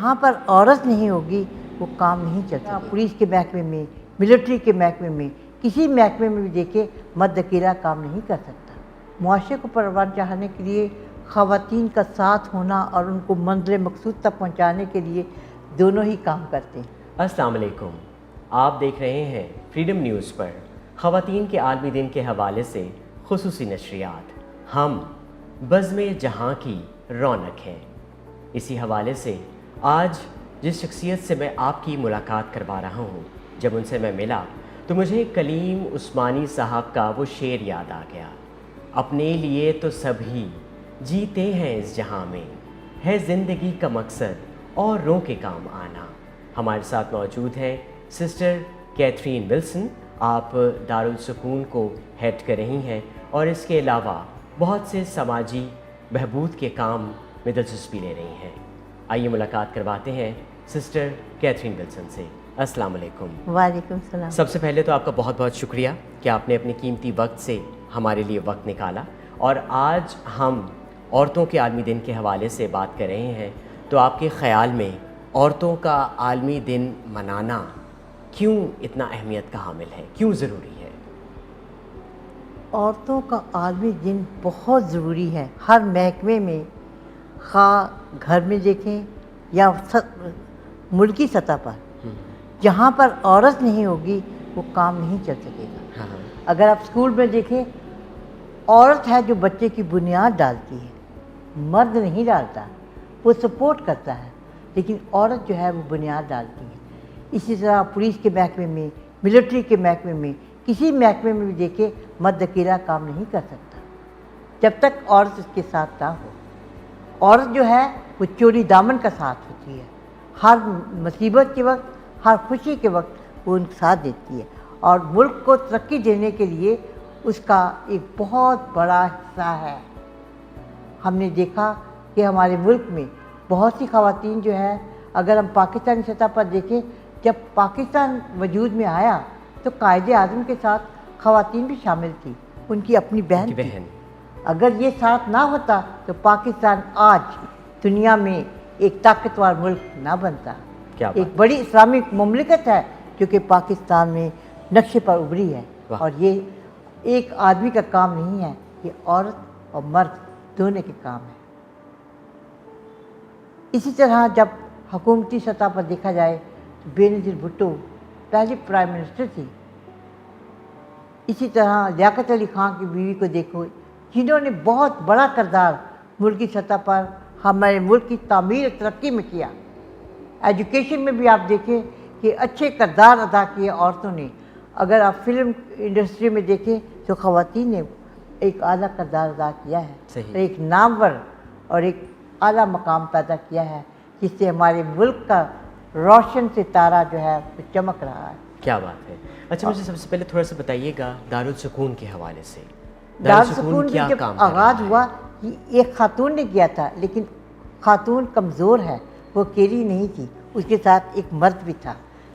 جہاں پر عورت نہیں ہوگی وہ کام نہیں چلتا. پولیس کے محکمے میں، ملٹری کے محکمے میں، کسی محکمے میں بھی دیکھیں مرد اکیلا کام نہیں کر سکتا. معاشرے کو پروان چڑھانے کے لیے خواتین کا ساتھ ہونا اور ان کو منزل مقصود تک پہنچانے کے لیے دونوں ہی کام کرتے ہیں. السلام علیکم، آپ دیکھ رہے ہیں فریڈم نیوز پر خواتین کے عالمی دن کے حوالے سے خصوصی نشریات. ہم بزم جہاں کی رونق ہیں. اسی حوالے سے آج جس شخصیت سے میں آپ کی ملاقات کروا رہا ہوں، جب ان سے میں ملا تو مجھے کلیم عثمانی صاحب کا وہ شعر یاد آ گیا. اپنے لیے تو سبھی جیتے ہیں اس جہاں میں، ہے زندگی کا مقصد اور رو کے کام آنا. ہمارے ساتھ موجود ہیں سسٹر کیتھرین ولسن. آپ دارالسکون کو ہیڈ کر رہی ہیں اور اس کے علاوہ بہت سے سماجی بہبود کے کام میں دلچسپی لے رہی ہیں. آئیے ملاقات کرواتے ہیں سسٹر کیتھرین ولسن سے. السلام علیکم. وعلیکم السلام. سب سے پہلے تو آپ کا بہت بہت شکریہ کہ آپ نے اپنے قیمتی وقت سے ہمارے لیے وقت نکالا. اور آج ہم عورتوں کے عالمی دن کے حوالے سے بات کر رہے ہیں. تو آپ کے خیال میں عورتوں کا عالمی دن منانا کیوں اتنا اہمیت کا حامل ہے، کیوں ضروری ہے؟ عورتوں کا عالمی دن بہت ضروری ہے. ہر محکمے میں، خواہ گھر میں دیکھیں یا ملکی سطح پر، جہاں پر عورت نہیں ہوگی وہ کام نہیں چل سکے گا. اگر آپ اسکول میں دیکھیں، عورت ہے جو بچے کی بنیاد ڈالتی ہے، مرد نہیں ڈالتا. وہ سپورٹ کرتا ہے لیکن عورت جو ہے وہ بنیاد ڈالتی ہے. اسی طرح پولیس کے محکمے میں، ملٹری کے محکمے میں، کسی محکمے میں بھی دیکھیں مرد اکیلا کام نہیں کر سکتا جب تک عورت اس کے ساتھ نہ ہو. عورت جو ہے وہ چوری دامن کا ساتھ ہوتی ہے. ہر مصیبت کے وقت، ہر خوشی کے وقت وہ ان کا ساتھ دیتی ہے. اور ملک کو ترقی دینے کے لیے اس کا ایک بہت بڑا حصہ ہے. ہم نے دیکھا کہ ہمارے ملک میں بہت سی خواتین جو ہیں، اگر ہم پاکستانی سطح پر دیکھیں، جب پاکستان وجود میں آیا تو قائد اعظم کے ساتھ خواتین بھی شامل تھی، ان کی اپنی بہن تھی. اگر یہ ساتھ نہ ہوتا تو پاکستان آج دنیا میں ایک طاقتور ملک نہ بنتا. ایک بڑی اسلامک مملکت ہے جو کہ پاکستان میں نقشے پر ابھری ہے. اور یہ ایک آدمی کا کام نہیں ہے، یہ عورت اور مرد دونوں کے کام ہے. اسی طرح جب حکومتی سطح پر دیکھا جائے تو بے نظیر بھٹو پہلی پرائم منسٹر تھی. اسی طرح لیاقت علی خان کی بیوی کو دیکھو، جنہوں نے بہت بڑا کردار ملکی سطح پر ہمارے ملک کی تعمیر اور ترقی میں کیا. ایجوکیشن میں بھی آپ دیکھیں کہ اچھے کردار ادا کیے عورتوں نے. اگر آپ فلم انڈسٹری میں دیکھیں تو خواتین نے ایک اعلیٰ کردار ادا کیا ہے، ایک نامور اور ایک اعلیٰ مقام پیدا کیا ہے، جس سے ہمارے ملک کا روشن ستارہ جو ہے وہ چمک رہا ہے. کیا بات ہے. اچھا، مجھے سب سے پہلے تھوڑا سا بتائیے گا دارالسکون کے حوالے سے. دارالسکون کی جب آغاز ہوا ایک خاتون نے کیا تھا، لیکن خاتون کمزور ہے، وہ اکیلی نہیں تھی، اس کے ساتھ ایک مرد بھی تھا.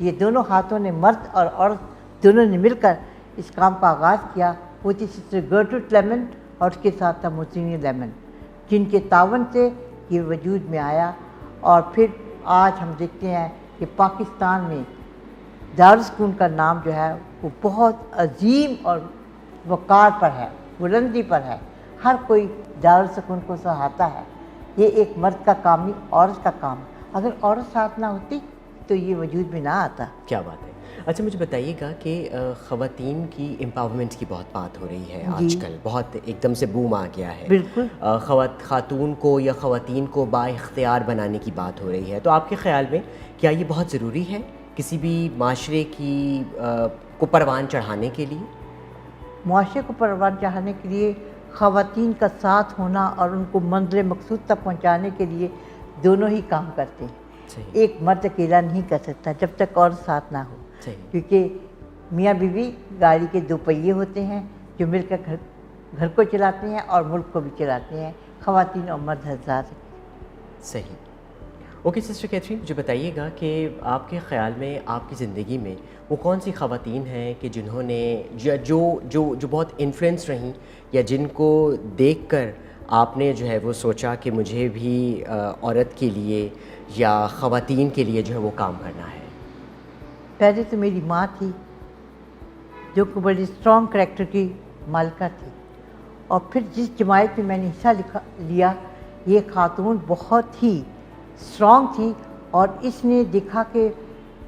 یہ دونوں ہاتھوں نے، مرد اور عورت دونوں نے مل کر اس کام کا آغاز کیا. وہ تھی سسٹر گرٹروڈ لیمن اور اس کے ساتھ تھا موسینی لیمن، جن کے تعاون سے یہ وجود میں آیا. اور پھر آج ہم دیکھتے ہیں کہ پاکستان میں دارالسکون کا نام جو ہے وہ بہت عظیم اور وقار پر ہے، بلندی پر ہے. ہر کوئی دارالسکون کو سراہتا ہے. یہ ایک مرد کا کام نہیں، عورت کا کام. اگر عورت ساتھ نہ ہوتی تو یہ وجود میں نہ آتا. کیا بات ہے. اچھا، مجھے بتائیے گا کہ خواتین کی امپاورمنٹ کی بہت بات ہو رہی ہے آج کل، بہت ایک دم سے بوم آ گیا ہے. بالکل. خاتون کو یا خواتین کو با اختیار بنانے کی بات ہو رہی ہے. تو آپ کے خیال میں کیا یہ بہت ضروری ہے کسی بھی معاشرے کی کو پروان چڑھانے کے لیے؟ معاشرے کو پروان چڑھانے کے لیے خواتین کا ساتھ ہونا اور ان کو منزل مقصود تک پہنچانے کے لیے دونوں ہی کام کرتے ہیں. ایک مرد اکیلا نہیں کر سکتا جب تک عورت ساتھ نہ ہو. کیونکہ میاں بیوی گاڑی کے دو پہیے ہوتے ہیں جو مل کر گھر کو چلاتے ہیں اور ملک کو بھی چلاتے ہیں. خواتین اور مرد حضرات. صحیح. اوکے سسٹر کیتھرین، مجھے بتائیے گا کہ آپ کے خیال میں آپ کی زندگی میں وہ کون سی خواتین ہیں کہ جنہوں نے جو بہت انفلوئنس رہیں، یا جن کو دیکھ کر آپ نے جو ہے وہ سوچا کہ مجھے بھی عورت کے لیے یا خواتین کے لیے جو ہے وہ کام کرنا ہے؟ پہلے تو میری ماں تھی جو کہ بڑی اسٹرانگ کریکٹر کی مالکہ تھی، اور پھر جس جماعت میں میں نے حصہ لیا یہ خاتون بہت ہی اسٹرانگ تھی، اور اس نے دیکھا کہ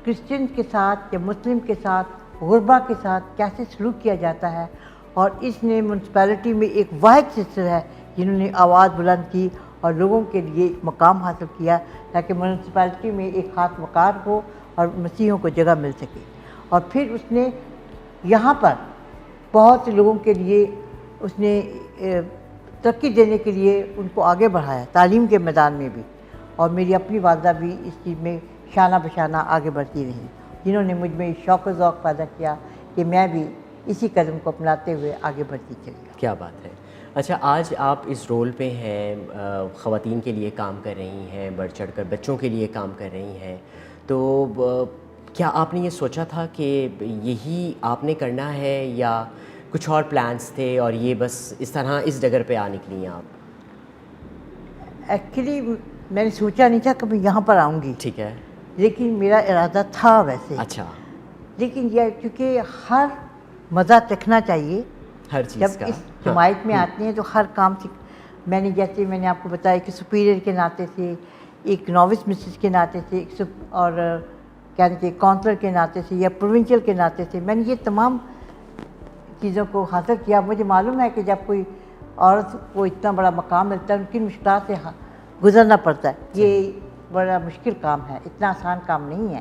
کرسچن کے ساتھ یا مسلم کے ساتھ غربا کے ساتھ کیسے سلوک کیا جاتا ہے، اور اس نے میونسپلٹی میں ایک واحد سسٹر ہے جنہوں نے آواز بلند کی اور لوگوں کے لیے ایک مقام حاصل کیا تاکہ میونسپلٹی میں ایک خاص وقار ہو اور مسیحیوں کو جگہ مل سکے۔ اور پھر اس نے یہاں پر بہت سے لوگوں کے لیے اس نے ترقی دینے کے لیے ان کو آگے بڑھایا تعلیم کے میدان میں بھی، اور میری اپنی والدہ بھی اس چیز میں شانہ بشانہ آگے بڑھتی رہی، جنہوں نے مجھ میں شوق و ذوق پیدا کیا کہ میں بھی اسی قدم کو اپناتے ہوئے آگے بڑھتی چلی۔ کیا بات ہے۔ اچھا، آج آپ اس رول پہ ہیں، خواتین کے لیے کام کر رہی ہیں، بڑھ چڑھ کر بچوں کے لیے کام کر رہی ہیں، تو کیا آپ نے یہ سوچا تھا کہ یہی آپ نے کرنا ہے یا کچھ اور پلانس تھے اور یہ بس اس طرح اس ڈگر پہ آ نکلی ہیں آپ؟ ایکچولی میں نے سوچا نہیں تھا کہ میں یہاں پر آؤں گی، ٹھیک ہے، لیکن میرا ارادہ تھا ویسے۔ اچھا، لیکن یہ کیونکہ ہر مزہ چکھنا چاہیے ہر چیز جب کا، اس جماعت میں آتے ہیں تو ہر کام میں نے جیسے میں نے آپ کو بتایا کہ سپیریئر کے ناطے سے، ایک نووس مسز کے ناطے سے، اور کہنے کے کونسلر کے ناطے سے یا پروونشل کے ناطے سے میں نے یہ تمام چیزوں کو حاصل کیا۔ مجھے معلوم ہے کہ جب کوئی عورت کو اتنا بڑا مقام ملتا ہے ان کی مشکلات سے گزرنا پڑتا ہے، یہ بڑا مشکل کام ہے، اتنا آسان کام نہیں ہے،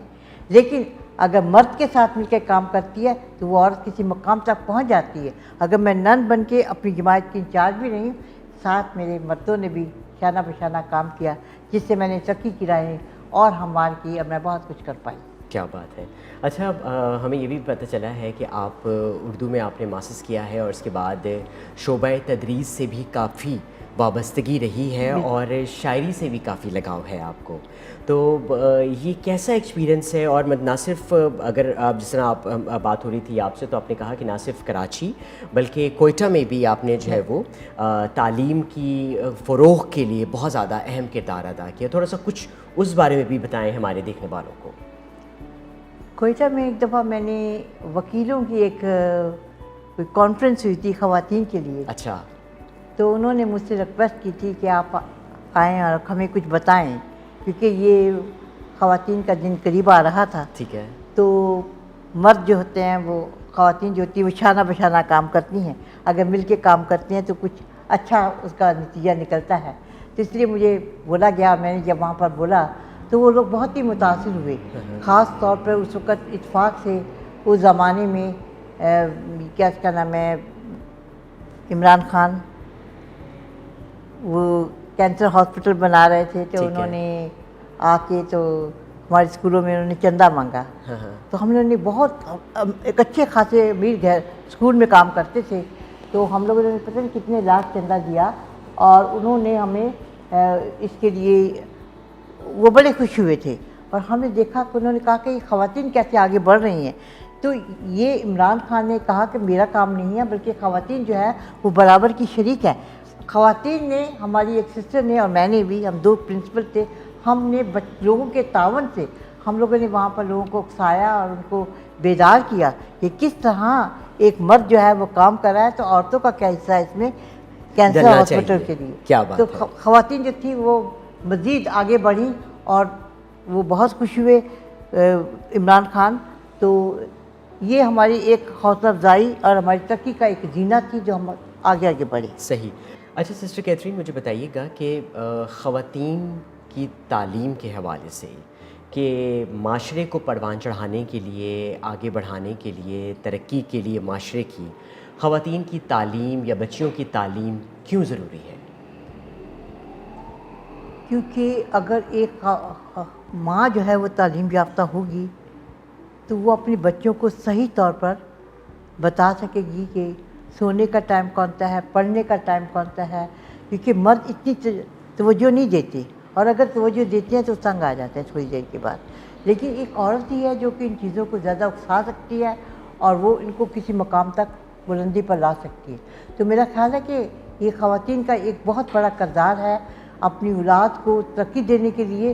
لیکن اگر مرد کے ساتھ مل کے کام کرتی ہے تو وہ عورت کسی مقام تک پہنچ جاتی ہے۔ اگر میں نن بن کے اپنی جماعت کی انچارج بھی رہی، ساتھ میرے مردوں نے بھی شانہ بشانہ کام کیا جس سے میں نے ترقی کی راہیں اور ہموار کی اور میں بہت کچھ کر پائی۔ کیا بات ہے۔ اچھا، ہمیں یہ بھی پتہ چلا ہے کہ آپ اردو میں آپ نے ماسٹرز کیا ہے اور اس کے بعد شعبہ تدریس سے بھی کافی وابستگی رہی ہے اور شاعری سے بھی کافی لگاؤ ہے آپ کو، تو یہ کیسا ایکسپیرینس ہے؟ اور نہ صرف اگر آپ جس طرح آپ بات ہو رہی تھی آپ سے تو آپ نے کہا کہ نہ صرف کراچی بلکہ کوئٹہ میں بھی آپ نے جو ہے وہ تعلیم کی فروغ کے لیے بہت زیادہ اہم کردار ادا کیا، تھوڑا سا کچھ اس بارے میں بھی بتائیں ہمارے دیکھنے والوں کو۔ کوئٹہ میں ایک دفعہ میں نے وکیلوں کی ایک کانفرنس ہوئی تھی خواتین کے لیے، اچھا، تو انہوں نے مجھ سے ریکویسٹ کی تھی کہ آپ آئیں اور ہمیں کچھ بتائیں، کیونکہ یہ خواتین کا دن قریب آ رہا تھا۔ ٹھیک ہے، تو مرد جو ہوتے ہیں وہ خواتین جو ہوتی ہیں وہ شانہ بشانہ کام کرتی ہیں، اگر مل کے کام کرتی ہیں تو کچھ اچھا اس کا نتیجہ نکلتا ہے، تو اس لیے مجھے بولا گیا۔ میں نے جب وہاں پر بولا تو وہ لوگ بہت ہی متاثر ہوئے، خاص طور پر اس وقت اتفاق سے اس زمانے میں کیا اس کا نام ہے، عمران خان وہ کینسر ہاسپٹل بنا رہے تھے، تو انہوں نے آ کے تو ہمارے اسکولوں میں انہوں نے چندہ مانگا، تو ہم لوگوں نے بہت ایک اچھے خاصے امیر گھر اسکول میں کام کرتے تھے، تو ہم لوگوں نے پتہ نہیں کتنے لاکھ چندہ دیا، اور انہوں نے ہمیں اس کے لیے وہ بڑے خوش ہوئے تھے، اور ہم نے دیکھا کہ انہوں نے کہا کہ یہ خواتین کیسے آگے بڑھ رہی ہیں۔ تو یہ عمران خان نے کہا کہ میرا کام نہیں ہے بلکہ خواتین جو ہے وہ برابر کی شریک ہے۔ خواتین نے، ہماری ایک سسٹر نے اور میں نے بھی، ہم دو پرنسپل تھے، ہم نے لوگوں کے تعاون سے ہم لوگوں نے وہاں پر لوگوں کو اکسایا اور ان کو بیدار کیا کہ کس طرح ایک مرد جو ہے وہ کام کر رہا ہے تو عورتوں کا کیا حصہ ہے اس میں کینسر ہاسپٹل کے لیے۔ کیا بات تو ہے۔ خواتین جو تھی وہ مزید آگے بڑھیں اور وہ بہت خوش ہوئے عمران خان، تو یہ ہماری ایک حوصلہ افزائی اور ہماری ترقی کا ایک زینت تھی جو ہم آگے آگے بڑھے۔ صحیح۔ اچھا سسٹر کیتھرین، مجھے بتائیے گا کہ خواتین کی تعلیم کے حوالے سے کہ معاشرے کو پروان چڑھانے کے لیے، آگے بڑھانے کے لیے، ترقی کے لیے معاشرے کی خواتین کی تعلیم یا بچیوں کی تعلیم کیوں ضروری ہے؟ کیونکہ اگر ایک ماں جو ہے وہ تعلیم یافتہ ہوگی تو وہ اپنے بچوں کو صحیح طور پر بتا سکے گی کہ سونے کا ٹائم کون سا ہے، پڑھنے کا ٹائم کون سا ہے، کیونکہ مرد اتنی توجہ نہیں دیتے، اور اگر توجہ دیتے ہیں تو تنگ آ جاتے ہیں تھوڑی دیر کے بعد، لیکن ایک عورت ہی ہے جو کہ ان چیزوں کو زیادہ اکسا سکتی ہے اور وہ ان کو کسی مقام تک بلندی پر لا سکتی ہے۔ تو میرا خیال ہے کہ یہ خواتین کا ایک بہت بڑا کردار ہے اپنی اولاد کو ترقی دینے کے لیے،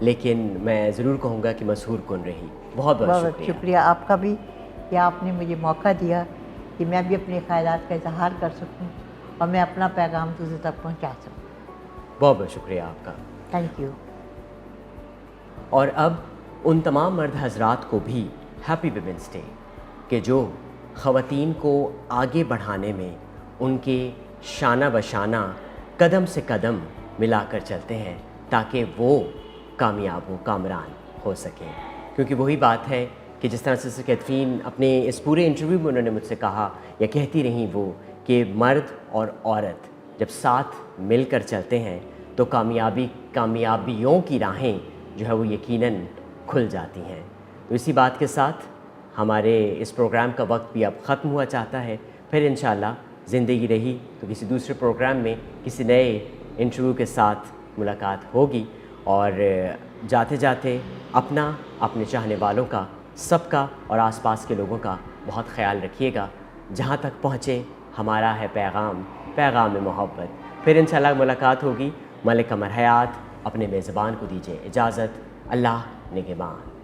لیکن میں ضرور کہوں گا کہ مسحور کن رہی. بہت بہت بہت شکریہ. شکریہ آپ کا بھی کہ آپ نے مجھے موقع دیا کہ میں بھی اپنے خیالات کا اظہار کر سکوں اور میں اپنا پیغام دوسرے تک پہنچا سکوں. بہت بہت شکریہ آپ کا. Thank you. اور اب ان تمام مرد حضرات کو بھی ہیپی ویمنس ڈے کہ جو خواتین کو آگے بڑھانے میں ان کے شانہ بشانہ قدم سے قدم ملا کر چلتے ہیں تاکہ وہ کامیاب ہوں، کامران ہو سکیں. کیونکہ وہی بات ہے کہ جس طرح سے کیتھرین اپنے اس پورے انٹرویو میں انہوں نے مجھ سے کہا یا کہتی رہیں وہ کہ مرد اور عورت جب ساتھ مل کر چلتے ہیں تو کامیابیوں کی راہیں جو ہے وہ یقیناً کھل جاتی ہیں. تو اسی بات کے ساتھ ہمارے اس پروگرام کا وقت بھی اب ختم ہوا چاہتا ہے. پھر انشاءاللہ زندگی رہی تو کسی دوسرے پروگرام میں کسی نئے انٹرویو کے ساتھ ملاقات ہوگی. اور جاتے جاتے اپنا، اپنے چاہنے والوں کا، سب کا اور آس پاس کے لوگوں کا بہت خیال رکھیے گا. جہاں تک پہنچے ہمارا ہے پیغام محبت. پھر انشاءاللہ ملاقات ہوگی. ملک قمر حیات اپنے میزبان کو دیجیے اجازت. اللہ نگہبان.